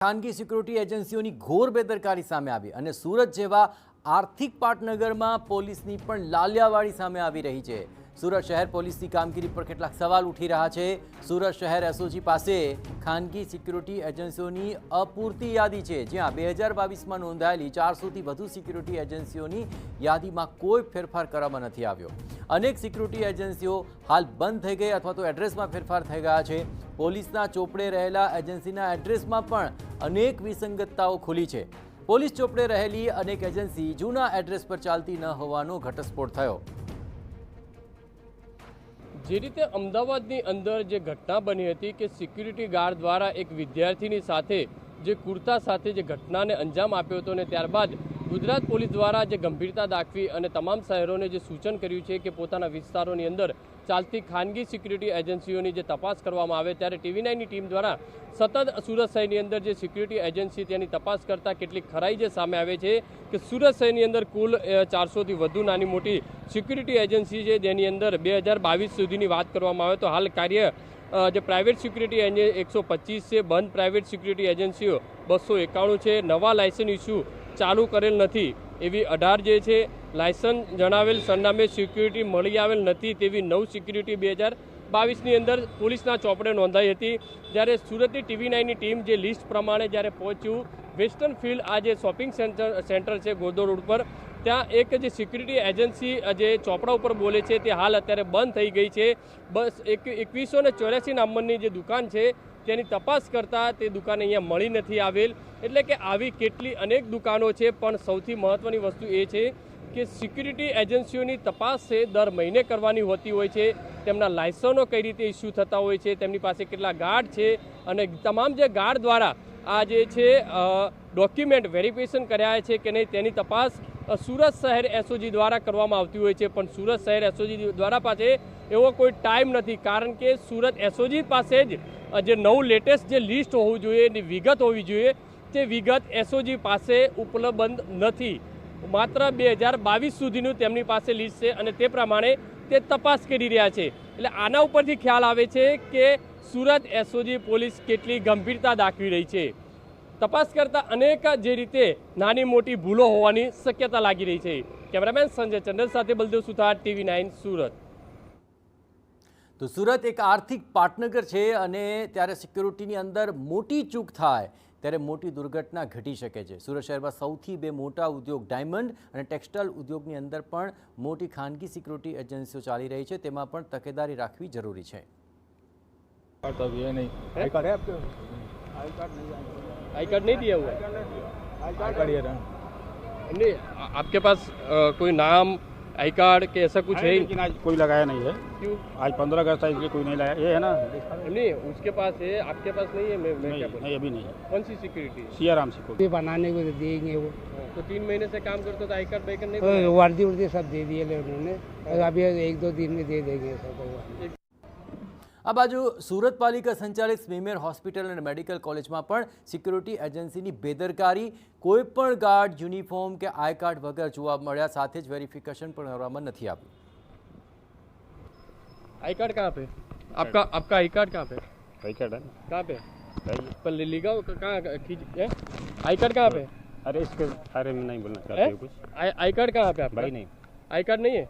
ખાનગી સિક્યુરિટી એજન્સીઓની ઘોર બેદરકારી સામે આવી અને સુરત જેવા આર્થિક પાટનગરમાં પોલીસની પણ લાલિયાવાડી સામે આવી રહી છે। સુરત શહેર પોલીસની કામગીરી પર કેટલાક સવાલ ઉઠી રહ્યા છે। સુરત શહેર એસઓજી પાસે ખાનગી સિક્યુરિટી એજન્સીઓની અપૂરતી યાદી છે, જ્યાં 2022માં નોંધાયેલી 400થી વધુ સિક્યુરિટી એજન્સીઓની યાદીમાં કોઈ ફેરફાર કરવામાં નથી આવ્યો। अनेक सिक्योरिटी एजेंसीओ हाल बंद थई गई अथवा तो एड्रेस में फेरफार थई गया है। पोलीसना चोपड़े रहेला एजेंसीना एड्रेस में पण अनेक विसंगतताओ खुली है। पोलीस चोपड़े रहेली अनेक एजेंसी जूना एड्रेस पर चालती न होवानो घटस्फोट थयो। जे रीते अमदावादनी अंदर जे घटना बनी हती कि सिक्योरिटी गार्ड द्वारा एक विद्यार्थीनी साथे जे कुर्ता साथे जे घटनाने अंजाम आप्यो हतो ने त्यारबाद गुजरात पोलीस द्वारा जे गंभीरता दाखवी अने तमाम शहरोने जे सूचन कर्युं छे कि पोताना विस्तारोनी अंदर चालती खानगी सिक्योरिटी एजेंसीओनी जे तपास करवामां आवे त्यारे टीवी9 नी टीम द्वारा सतत सूरत शहरनी अंदर जे सिक्योरिटी एजेंसी तेनी तपास करता केटली खराई जे सामे आवे छे कि सूरत शहरनी अंदर कुल 400 थी वधु नानी मोटी सिक्योरिटी एजेंसी छे जेनी अंदर 2022 सुधीनी वात करवामां आवे तो हाल कार्य जो प्राइवेट सिक्योरिटी 125 है, बंद प्राइवेट सिक्योरिटी एजेंसीओ 291 है, नवा लाइसेंस इश्यू चालू करेल नहीं एवी 18 जे छे, लाइसेंस जणावेल सरनामे सिक्योरिटी मळी आवेल नहीं तेवी 9 सिक्योरिटी 2022 ની અંદર પોલીસના ચોપડે નોંધાઈ હતી। જ્યારે સુરતની ટીવી9ની ટીમ જે લિસ્ટ પ્રમાણે જ્યારે પહોંચ્યું વેસ્ટર્ન ફિલ્ડ આ જે શોપિંગ સેન્ટર છે ગોદો રોડ પર, ત્યાં એક જે સિક્યુરિટી એજન્સી જે ચોપડા ઉપર બોલે છે તે હાલ અત્યારે બંધ થઈ ગઈ છે। બસ 2184 નંબરની જે દુકાન છે તેની તપાસ કરતા તે દુકાન અહીંયા મળી નથી આવેલ। એટલે કે આવી કેટલી અનેક દુકાનો છે, પણ સૌથી મહત્વની વસ્તુ એ છે કે સિક્યુરિટી એજન્સીઓની તપાસ છે દર મહિને કરવાની હોતી હોય છે। તેમના લાયસન્સો કઈ રીતે ઇસ્યુ થતા હોય છે, તેમની પાસે કેટલા ગાર્ડ છે અને તમામ જે ગાર્ડ દ્વારા આ જે છે ડોક્યુમેન્ટ વેરિફિકેશન કર્યા છે કે નહીં તેની તપાસ સુરત શહેર એસઓજી દ્વારા કરવામાં આવતી હોય છે। પણ સુરત શહેર એસઓજી દ્વારા પાસે એવો કોઈ ટાઈમ નથી, કારણ કે સુરત એસઓજી પાસે જ જે નવું લેટેસ્ટ જે લિસ્ટ હોવું જોઈએ એની વિગત હોવી જોઈએ તે વિગત એસઓજી પાસે ઉપલબ્ધ નથી। માત્ર 2022 સુધીનું તેમની પાસે લિસ્ટ છે અને તે પ્રમાણે તે તપાસ કરી રહ્યા છે। એટલે આના ઉપરથી ખ્યાલ આવે છે કે સુરત એસઓજી પોલીસ કેટલી ગંભીરતા દાખવી રહી છે। તપાસ કરતા અનેક જે રીતે નાની મોટી ભૂલો હોવાની શક્યતા લાગી રહી છે। કેમેરામેન સંજય ચંદ્ર સાથે બલદેવ સુથાર, ટીવી9 સુરત। તો સુરત એક આર્થિક પાટનગર છે અને ત્યારે સિક્યુરિટીની અંદર મોટી ચૂક થાય ત્યારે મોટી દુર્ઘટના ઘટી શકે છે। સુરત શહેરમાં સૌથી બે મોટા ઉદ્યોગ ડાયમંડ અને ટેક્સટાઇલ ઉદ્યોગની અંદર પણ મોટી ખાનગી સિક્યુરિટી એજન્સીઓ ચાલી રહી છે, તેમાં પણ તકેદારી રાખવી જરૂરી છે। आई कार्ड नहीं दिया हुआ है? नहीं, आपके पास कोई नाम आई कार्ड के ऐसा कुछ है? लेकिन आज कोई लगाया नहीं है। क्यों? आज 15 अगस्त है इसलिए कोई नहीं लाया। ये है ना, नहीं उसके पास है, आपके पास नहीं है। मैं क्या बोलूं? नहीं अभी नहीं है। कौन सी सिक्योरिटी? सियाराम सिक्योरिटी बनाने को देंगे वो। तो 3 महीने से काम करते तो आई कार्ड बैकअप नहीं? वर्दी वर्दी सब दे दिए उन्होंने, अभी 1-2 दिन में दे देंगे सब। आ बाजू सूरत पालिका संचालित स्मीमेर हॉस्पिटल और मेडिकल कॉलेज में पण सिक्योरिटी एजेंसी की बेदरकारी, कोईपण गार्ड यूनिफॉर्म के आई कार्ड वगर जोवा मळ्या, साथे ज वेरिफिकेशन पण करवामां नथी आव्युं। आई कार्ड कहाँ पे? आपका आई कार्ड कहाँ पे? आई कार्ड है कहाँ पे? पर लिगाओ कहाँ खींच है? आई कार्ड कहाँ पे? अरे इसके बारे में नहीं बोलना चाहते कुछ। आई कार्ड कहाँ पे आपका? भाई नहीं, आई कार्ड नहीं है।